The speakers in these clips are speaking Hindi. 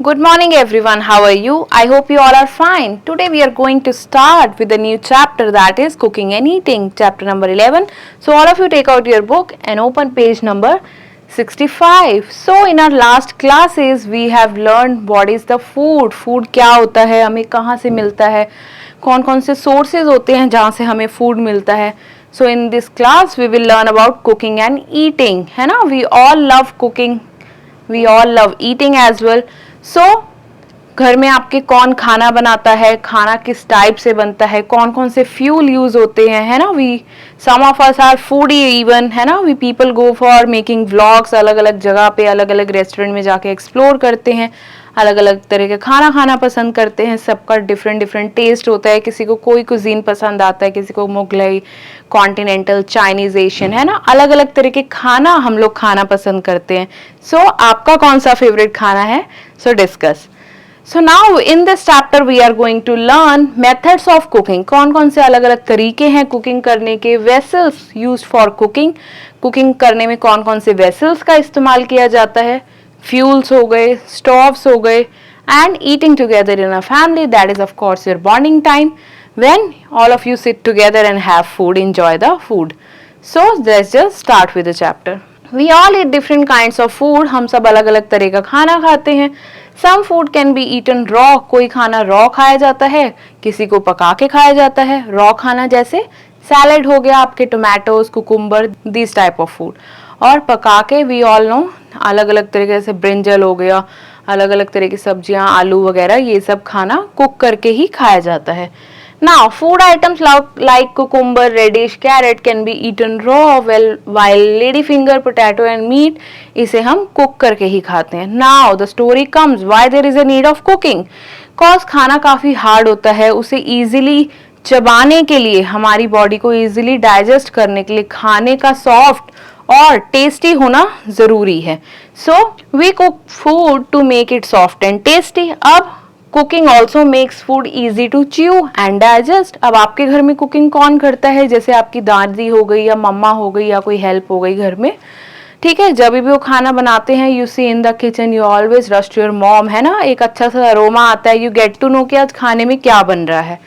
Good morning everyone, how are you? I hope you all are fine. Today we are going to start with a new chapter, that is cooking and eating, chapter number 11. So all of you take out your book and open page number 65. So in our last classes we have learned what is the food, food क्या होता है, हमें कहाँ से मिलता है, कौन कौन से sources होते हैं जहाँ से हमें food मिलता है. So in this class we will learn about cooking and eating, है ना? We all love cooking, we all love eating as well. So घर में आपके कौन खाना बनाता है, खाना किस टाइप से बनता है, कौन कौन से फ्यूल यूज होते हैं, है ना? We some of us are foodie even, है ना? We people go for making vlogs, अलग अलग जगह पे अलग अलग रेस्टोरेंट में जाके एक्सप्लोर करते हैं, अलग अलग तरह के खाना खाना पसंद करते हैं. सबका डिफरेंट डिफरेंट टेस्ट होता है. किसी को कोई कुजीन पसंद आता है, किसी को मुगलई, कॉन्टिनेंटल, चाइनीज, एशियन, है ना? अलग अलग तरह के खाना हम लोग खाना पसंद करते हैं. सो आपका कौन सा फेवरेट खाना है? सो discuss. So now in this chapter we are going to learn methods of cooking. कौन कौन से अलग अलग तरीके हैं कुकिंग करने के, vessels used for cooking, cooking करने में कौन कौन से vessels का इस्तेमाल किया जाता है, fuels हो गए, stoves हो गए, and eating together in a family, that is of course your bonding time when all of you sit together and have food, enjoy the food. So let's just start with the chapter. We all eat different kinds of food. हम सब अलग अलग तरह का खाना खाते हैं. Some food can be eaten raw. कोई खाना raw खाया जाता है, किसी को पका के खाया जाता है. raw खाना जैसे सैलेड हो गया, आपके tomatoes, cucumber, this type of food. और पका के वी ऑल नो अलग अलग तरीके से ब्रिंजल हो गया, अलग अलग तरह की सब्जियां, आलू वगैरह, ये सब खाना कुक करके ही खाया जाता है. Now, food items like cucumber, radish, carrot can be eaten raw, while ladyfinger, potato and meat इसे हम कुक करके ही खाते हैं. Now, the story comes why there is a need of cooking. Cause खाना काफ़ी hard होता है, उसे easily चबाने के लिए, हमारी बॉडी को easily डाइजेस्ट करने के लिए खाने का सॉफ्ट और टेस्टी होना ज़रूरी है. So, we cook food to make it soft and tasty. अब cooking also makes food easy to chew and digest. अब आपके घर में कुकिंग कौन करता है? जैसे आपकी दादी हो गई या मम्मा हो गई या कोई हेल्प हो गई घर में, ठीक है? जब भी वो खाना बनाते हैं, you see in the kitchen, you always rush to your mom, है ना? एक अच्छा सा अरोमा आता है, यू गेट टू नो कि आज खाने में क्या बन रहा है.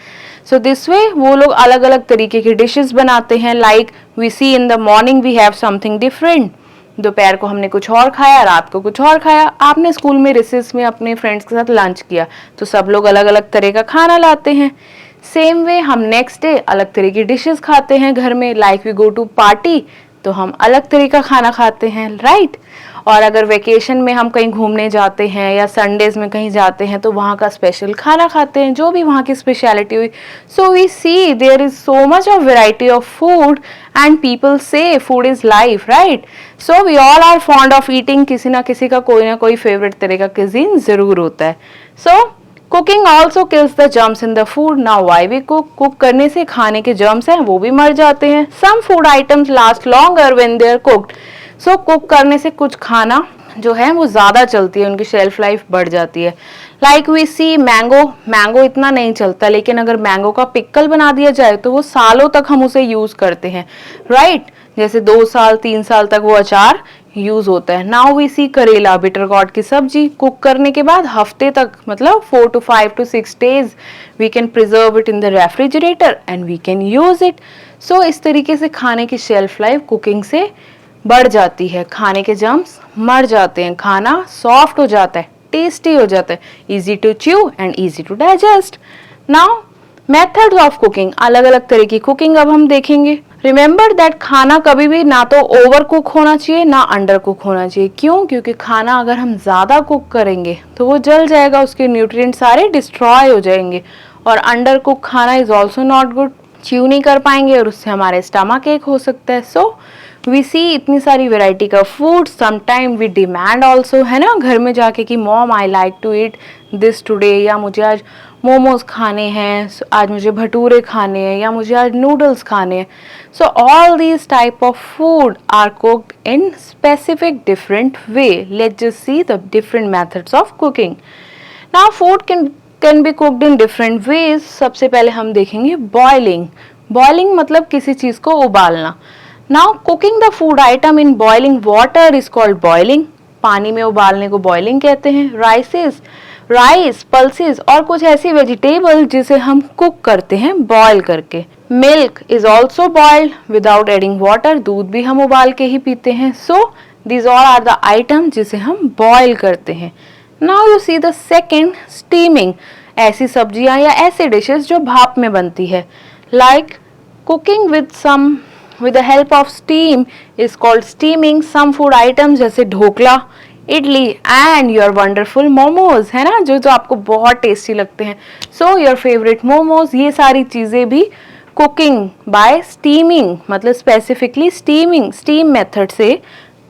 सो दिस वे वो लोग अलग अलग तरीके की डिशेस बनाते हैं. Like we see in the morning we have something different. दोपहर को हमने कुछ और खाया, रात को कुछ और खाया. आपने स्कूल में रिसेस में अपने फ्रेंड्स के साथ लंच किया, तो सब लोग अलग अलग तरह का खाना लाते हैं. सेम वे हम नेक्स्ट डे अलग तरह की डिशेस खाते हैं घर में. Like we go to party, तो हम अलग तरह का खाना खाते हैं, राइट? और अगर वेकेशन में हम कहीं घूमने जाते हैं या संडेज में कहीं जाते हैं, तो वहाँ का स्पेशल खाना खाते हैं, जो भी वहाँ की स्पेशलिटी हुई. So we see there is so much of variety of food and people से food is life, right? So we all are fond of eating. किसी ना किसी का कोई ना कोई फेवरेट तरह का cuisine जरूर होता है. So cooking also kills the germs in the food. Now why we cook करने से खाने के जर्म्स हैं वो भी मर जाते हैं. Some food items last longer when they are cooked. So cook करने से कुछ खाना जो है वो ज़्यादा चलती है, उनकी शेल्फ लाइफ बढ़ जाती है. लाइक वी सी मैंगो इतना नहीं चलता, लेकिन अगर मैंगो का पिकल बना दिया जाए तो वो सालों तक हम उसे यूज़ करते हैं, राइट? जैसे 2 साल 3 साल तक वो अचार यूज होता है. नाउ वी सी करेला, बिटर गॉड की सब्जी, कुक करने के बाद हफ्ते तक, मतलब 4 to 5 to 6 days we can preserve it in the refrigerator and we can use it. So इस तरीके से खाने की शेल्फ लाइफ कुकिंग से बढ़ जाती है, खाने के जर्म्स मर जाते हैं, खाना सॉफ्ट हो जाता है, टेस्टी हो जाता है, easy to chew and easy to digest. Now methods of cooking, अलग अलग तरह की कुकिंग अब हम देखेंगे. रिमेंबर दैट खाना कभी भी ना तो ओवर कुक होना चाहिए ना अंडर कुक होना चाहिए. क्यों? क्योंकि खाना अगर हम ज़्यादा कुक करेंगे तो वो जल जाएगा, उसके न्यूट्रिएंट सारे डिस्ट्रॉय हो जाएंगे. और अंडर कुक खाना is also not good, chew नहीं कर पाएंगे और उससे हमारे स्टमक एक हो सकता है. सो वी सी इतनी सारी वेराइटी का फूड. समटाइम वी डिमांड ऑल्सो, है ना, घर में जाके कि mom I like to eat this today, या मुझे आज मोमोज खाने हैं, आज मुझे भटूरे खाने हैं, या मुझे आज नूडल्स खाने हैं. So all these type of food are cooked in specific different way. Let's just see the different methods of cooking. Now food can be cooked in different ways. सबसे पहले हम देखेंगे बॉइलिंग. बॉइलिंग मतलब किसी चीज़ को उबालना. Now cooking the food item in boiling water is called boiling. पानी में उबालने को बॉइलिंग कहते हैं। राइस, पल्सेस और कुछ ऐसी वेजिटेबल जिसे हम कुक करते हैं बॉयल करके। Milk is also boiled without adding water, दूध भी हम उबाल के ही पीते हैं। So these all are the item जिसे हम बॉयल करते हैं। Now you see the second, steaming, ऐसी सब्जियां या ऐसे डिशेस जो भाप में बनती है। Like cooking with the help of steam is called steaming. Some food items जैसे dhokla, idli and your wonderful momos, है ना, जो आपको बहुत टेस्टी लगते हैं। सो योर फेवरेट मोमोज, ये सारी चीजें भी कुकिंग बाय स्टीमिंग, मतलब स्पेसिफिकली स्टीम मेथड से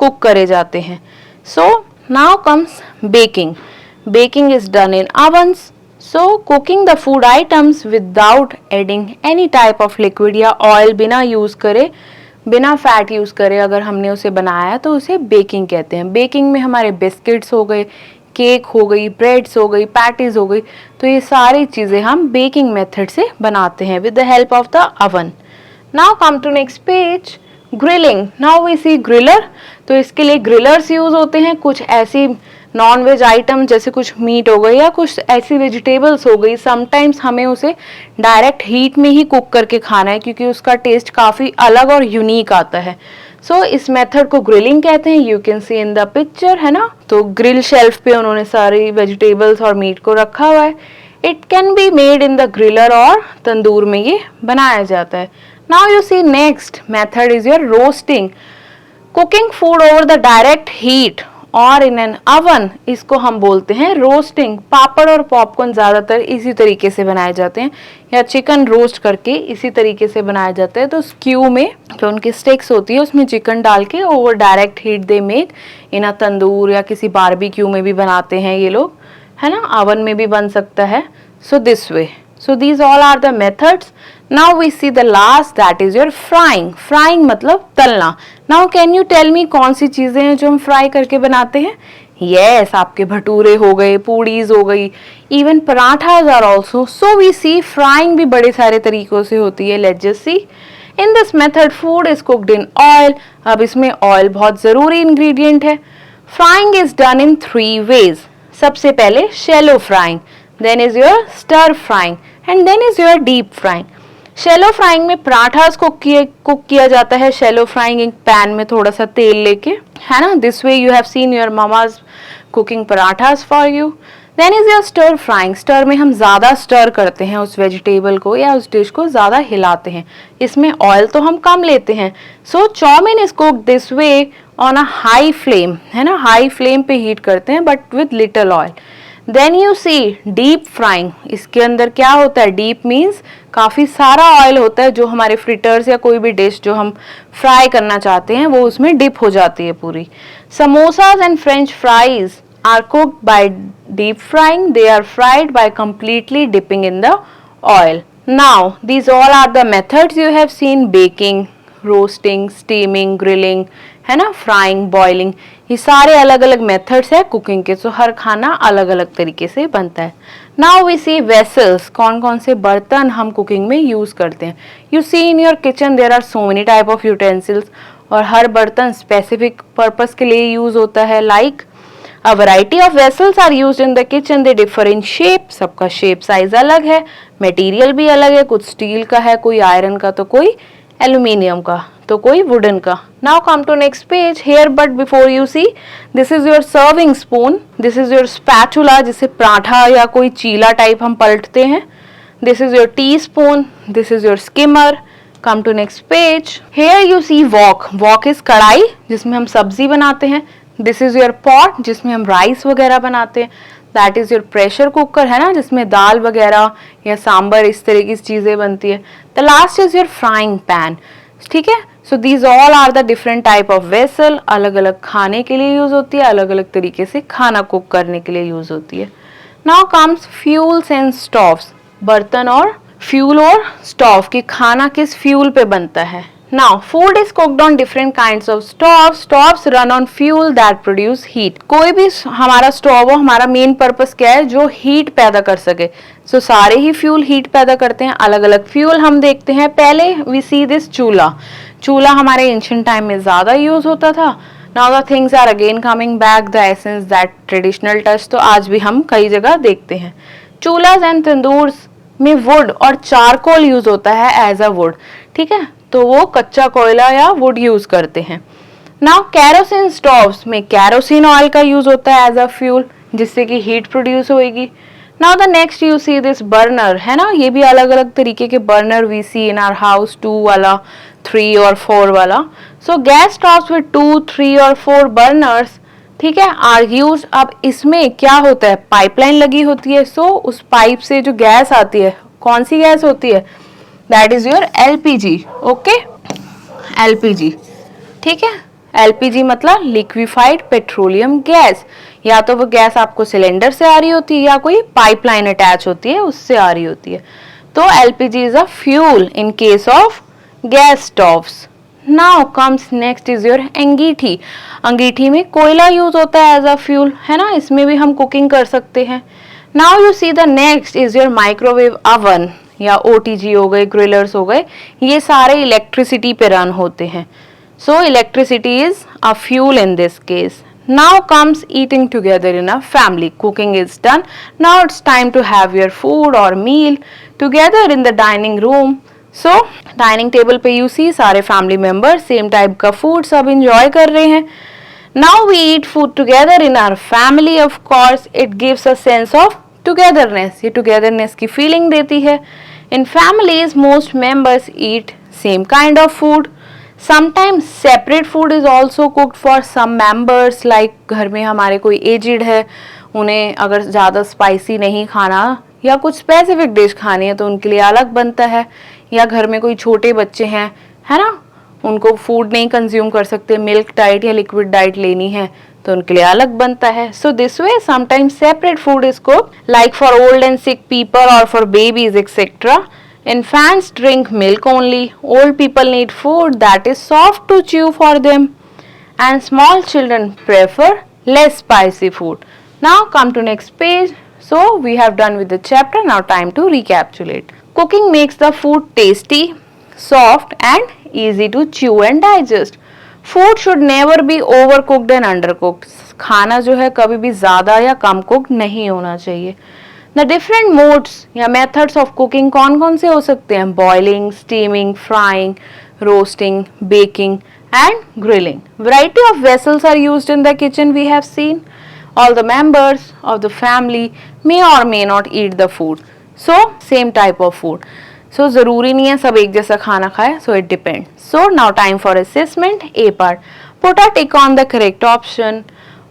कुक करे जाते हैं। So now comes baking is done in ovens. So cooking the food items without adding any type of liquid या ऑयल, बिना फैट यूज करे अगर हमने उसे बनाया तो उसे बेकिंग कहते हैं। बेकिंग में हमारे बिस्किट्स हो गए, केक हो गई, ब्रेड्स हो गई, पैटीज हो गई, तो ये सारी चीजें हम बेकिंग मेथड से बनाते हैं with the help of the oven. Now come to next page, grilling. Now we see griller. तो इसके लिए ग्रिलर्स यूज होते हैं। कुछ ऐसी नॉन वेज आइटम जैसे कुछ मीट हो गई या कुछ ऐसी वेजिटेबल्स हो गई, समटाइम्स हमें उसे डायरेक्ट हीट में ही कुक करके खाना है क्योंकि उसका टेस्ट काफ़ी अलग और यूनिक आता है। सो इस मेथड को ग्रिलिंग कहते हैं। You can see in the picture, है ना। तो ग्रिल शेल्फ पे उन्होंने सारी वेजिटेबल्स और मीट को रखा हुआ है। It can be made in the griller, और तंदूर में ये बनाया जाता है। Now you see next method is your roasting. Cooking food over the direct heat और इन एन अवन, इसको हम बोलते हैं रोस्टिंग. पापड़ और पॉपकॉर्न ज्यादातर इसी तरीके से बनाए जाते हैं, या चिकन रोस्ट करके इसी तरीके से बनाया जाता है. तो स्क्यू में जो उनकी स्टिक्स होती है उसमें चिकन डाल के over direct heat they make in a tandoor, या किसी बारबेक्यू में भी बनाते हैं ये लोग, है ना. अवन में भी बन सकता है. So this way. So these all are the methods. Now we see the last, that is your frying. Frying मतलब तलना. Now can you tell me कौन सी चीजें हैं जो हम फ्राई करके बनाते हैं? Yes, आपके भटूरे हो गए, पूड़ीज हो गई, even parathas are also. So we see frying भी बड़े सारे तरीकों से होती है. Let's just see. In this method food is cooked in oil. अब इसमें oil बहुत जरूरी ingredient है. Frying is done in 3 ways. सबसे पहले shallow frying, then is your stir frying, and then is your deep frying. Shallow frying में पराठास को कुक किया जाता है. शैलो फ्राइंग एक पैन में थोड़ा सा तेल लेके, है ना. This way you have seen your mamas cooking parathas for you. Then is your stir frying. Stir में हम ज्यादा स्टर करते हैं उस वेजिटेबल को या उस डिश को ज्यादा हिलाते हैं. इसमें ऑयल तो हम कम लेते हैं. So chow mein is cooked this way on a high flame, है ना. हाई फ्लेम पे हीट करते हैं but with little oil. Then you see deep frying. इसके अंदर क्या होता है? डीप मीन्स काफी सारा ऑयल होता है, जो हमारे फ्रिटर्स या कोई भी डिश जो हम फ्राई करना चाहते हैं वो उसमें डिप हो जाती है पूरी. Samosas and French fries are cooked by deep frying. They are fried by completely dipping in the oil. Now these all are the methods you have seen. Baking, roasting, steaming, grilling, है ना, फ्राइंग, बॉइलिंग. ये सारे अलग अलग मेथड्स है कुकिंग के. सो हर खाना अलग अलग तरीके से बनता है. Now we see vessels. कौन कौन से बर्तन हम कुकिंग में यूज करते हैं. You see in your kitchen there are so many type of utensils, और हर बर्तन स्पेसिफिक पर्पस के लिए यूज होता है. Like a variety of vessels are used in the kitchen. They differ in shape. सबका शेप साइज अलग है. मटेरियल भी अलग है. कुछ स्टील का है, कोई आयरन का, तो कोई एल्यूमिनियम का, तो कोई वुडन का. Now come to next page. Here but before you see, this is your serving spoon. This is your spatula, जिसे पराठा या कोई चीला टाइप हम पलटते हैं. This is your teaspoon. This is your skimmer. Come to next page. Here you see wok. Wok is कढ़ाई जिसमें हम सब्जी बनाते हैं. दिस इज योर पॉट जिसमें हम राइस वगैरह बनाते हैं. That is your pressure cooker, है ना, जिसमें दाल वगैरह या सांबर इस तरह की चीजें बनती है. The last is your frying pan. ठीक है. So these all are the different type of vessel. अलग अलग खाने के लिए यूज होती है, अलग अलग तरीके से खाना कुक करने के लिए यूज होती है. Now comes fuels and stoves. बर्तन और फ्यूल और स्टोव की खाना किस फ्यूल पे बनता है. Now, food is cooked on different kinds of stoves. Stoves run on fuel that produce heat. कोई भी हमारा स्टोव हो, हमारा मेन पर्पस क्या है? जो हीट पैदा कर सके. So, सारे ही फ्यूल हीट पैदा करते हैं. अलग अलग फ्यूल हम देखते हैं. पहले we see this चूल्हा. चूल्हा हमारे एंशिएंट टाइम में ज्यादा यूज होता था. Now the things are again coming back, the essence that traditional touch तो आज भी हम कई जगह देखते हैं। चूल्हास एंड तंदूर्स में वुड और चारकोल यूज होता है एज अ वुड, ठीक है, तो वो कच्चा कोयला या वुड यूज करते हैं। नाउ कैरोसिन स्टोव्स में कैरोसिन ऑयल का यूज होता है एज अ फ्यूल, जिससे कि हीट प्रोड्यूस होगी। Now the next you see this burner, है ना, ये भी अलग अलग तरीके के burner we see in our house, 2 वाला, 3 और 4 वाला। सो गैस स्टोव्स विद 2, 3 और 4 बर्नर्स, ठीक है, आर यूज। अब इसमें क्या होता है, पाइपलाइन लगी होती है, सो उस पाइप से जो गैस आती है, कौन सी गैस होती है, that is your LPG, okay, LPG, ठीक है। एलपीजी मतलब लिक्विफाइड पेट्रोलियम गैस, या तो वो गैस आपको सिलेंडर से आ रही होती है या कोई पाइपलाइन अटैच होती है उससे आ रही होती है। तो LPG is a fuel in case of gas stoves. Now comes next is your angithi. अंगीठी में कोयला यूज होता है एज अ फ्यूल, है ना, इसमें भी हम कुकिंग कर सकते हैं। Now you see the next is your microwave oven, या ओटीजी हो गए, ग्रिलर्स हो गए, ये सारे इलेक्ट्रिसिटी पे रन होते हैं। So electricity is a fuel in this case. Now comes eating together in a family. Cooking is done. Now it's time to have your food or meal together in the dining room. So dining table पे you see सारे family members same type का food सब enjoy कर रहे हैं. Now we eat food together in our family. Of course, it gives a sense of togetherness. ये togetherness की feeling देती है. In families, most members eat same kind of food. Sometimes separate food is also cooked for some members, like घर में हमारे कोई एजिड है, उन्हें अगर ज़्यादा स्पाइसी नहीं खाना या कुछ स्पेसिफिक डिश खानी है तो उनके लिए अलग बनता है, या घर में कोई छोटे बच्चे हैं, है ना, उनको फूड नहीं कंज्यूम कर सकते, मिल्क डाइट या लिक्विड डाइट लेनी है तो उनके लिए अलग बनता है। So this way sometimes separate food is cooked like for old and sick people और for babies etcetera. Infants drink milk only. Old people need food that is soft to chew for them. And small children prefer less spicy food. Now come to next page. So we have done with the chapter. Now time to recapitulate. Cooking makes the food tasty, soft and easy to chew and digest. Food should never be overcooked and undercooked. खाना जो है कभी भी ज़्यादा या कम कुक नहीं होना चाहिए। The different modes या methods of cooking कौन कौन से हो सकते हैं, boiling, steaming, frying, roasting, baking and grilling. Variety of vessels are used in the kitchen we have seen. All the members of the family may or may not eat the food. So same type of food. So ज़रूरी नहीं है सब एक जैसा खाना खाए, so it depends. So now time for assessment. A part. Put a tick on the correct option.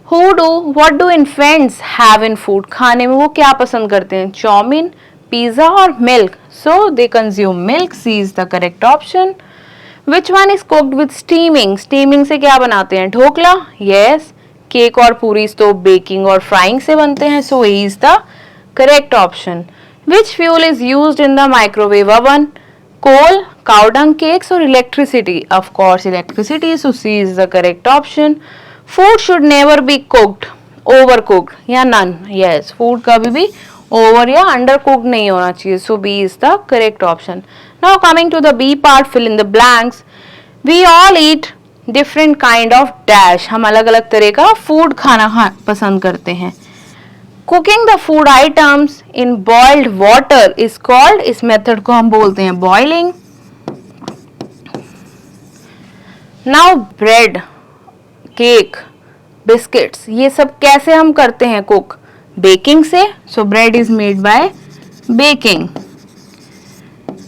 What do infants have in food? खाने में वो क्या पसंद करते हैं, चाउमीन, पिज्जा और milk. So they consume milk. C is the correct option. Which one is cooked with steaming? Steaming से क्या बनाते हैं, ढोकला? Yes. केक और पूरी तो बेकिंग और फ्राइंग से बनते हैं. So A is the correct option. Which fuel is used in the microwave oven? Coal, cow dung cakes or electricity? Of course electricity. So C is the correct option. Food should never be cooked, overcooked या none. Yes, food कभी भी over या undercooked नहीं होना चाहिए. So B is the correct option. Now coming to the B part, fill in the blanks. We all eat different kind of dash. हम अलग अलग तरह का food खाना पसंद करते हैं. Cooking the food items in boiled water is called, इस method को हम बोलते हैं boiling. Now bread, cake, biscuits, ये सब कैसे हम करते हैं कुक, बेकिंग से. So bread is made by baking.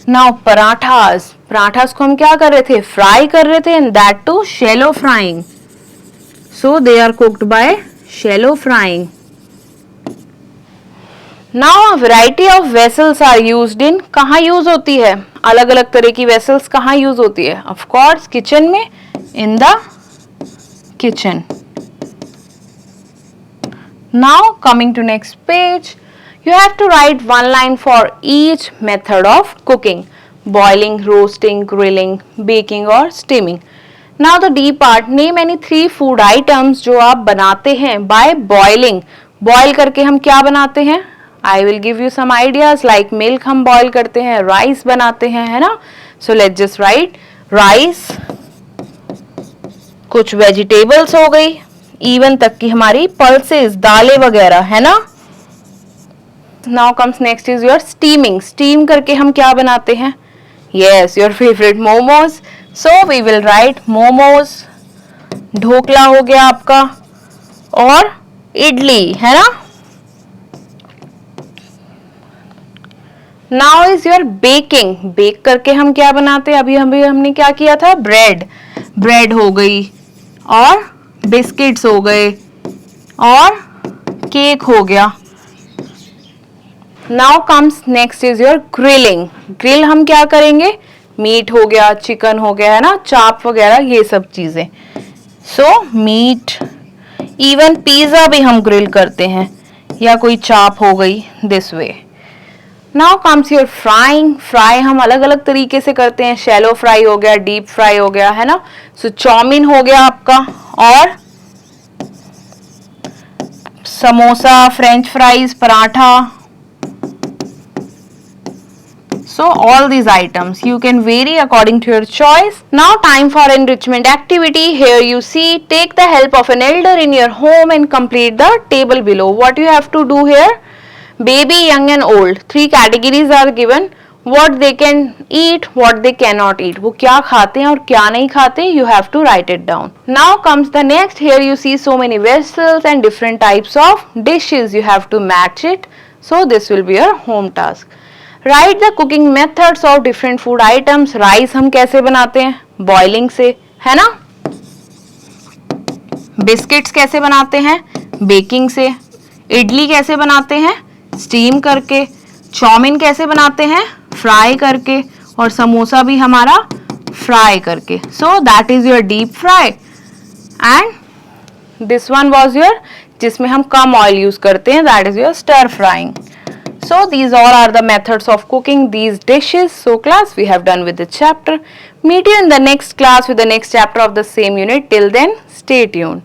Now parathas, parathas को हम क्या कर रहे थे, फ्राई कर रहे थे, and that to shallow frying. So they are cooked by shallow frying. Now a variety of vessels are used in, कहाँ यूज होती है, अलग अलग तरह की वेसल्स कहाँ यूज होती है, ऑफ कोर्स किचन में, in the kitchen. Now coming to next page, you have to write one line for each method of cooking: boiling, roasting, grilling, baking or steaming. Now the D part, name any 3 food items जो आप बनाते हैं by boiling. Boil करके हम क्या बनाते हैं, I will give you some ideas like milk हम boil करते हैं, rice बनाते हैं, है ना. So let's just write rice, कुछ वेजिटेबल्स हो गई, इवन तक की हमारी पल्सेस, दालें वगैरह, है ना। Now comes next is your steaming. Steam करके हम क्या बनाते हैं? Yes, your favourite momos. So we will write momos. Dhokla हो गया आपका, और इडली, है ना। Now is your baking. Bake करके हम क्या बनाते हैं? अभी हमने क्या किया था? ब्रेड। ब्रेड हो गई, और बिस्किट्स हो गए, और केक हो गया। Now comes next is your grilling. Grill हम क्या करेंगे? मीट हो गया, चिकन हो गया, है ना, चाप वगैरह, ये सब चीजें। सो मीट, इवन पिज्जा भी हम ग्रिल करते हैं, या कोई चाप हो गई, this way. Now comes your frying. Fry हम अलग अलग तरीके से करते हैं। शैलो फ्राई हो गया, डीप फ्राई हो गया, है ना। सो चाउमीन हो गया आपका, और samosa, French fries, paratha. So all these items you can vary according to your choice. Now time for enrichment activity. Here you see, take the help of an elder in your home and complete the table below. What you have to do here? Baby, young and old. 3 categories are given. What they can eat, what they cannot eat. वो क्या खाते हैं और क्या नहीं खाते, you have to write it down. Now comes the next. Here you see so many vessels and different types of dishes. You have to match it. So this will be your home task. Right the cooking methods of different food items. Rice हम कैसे बनाते हैं? बॉइलिंग से, है ना। बिस्किट्स कैसे बनाते हैं? बेकिंग से। इडली कैसे बनाते हैं? स्टीम करके। चाउमीन कैसे बनाते हैं? फ्राई करके। और समोसा भी हमारा फ्राई करके। So that is your deep fry. And this one was your, जिसमें हम कम ऑयल यूज करते हैं, that is your stir frying. So these all are the methods of cooking these dishes. So class, we have done with the chapter. Meet you in the next class with the next chapter of the same unit. Till then, stay tuned.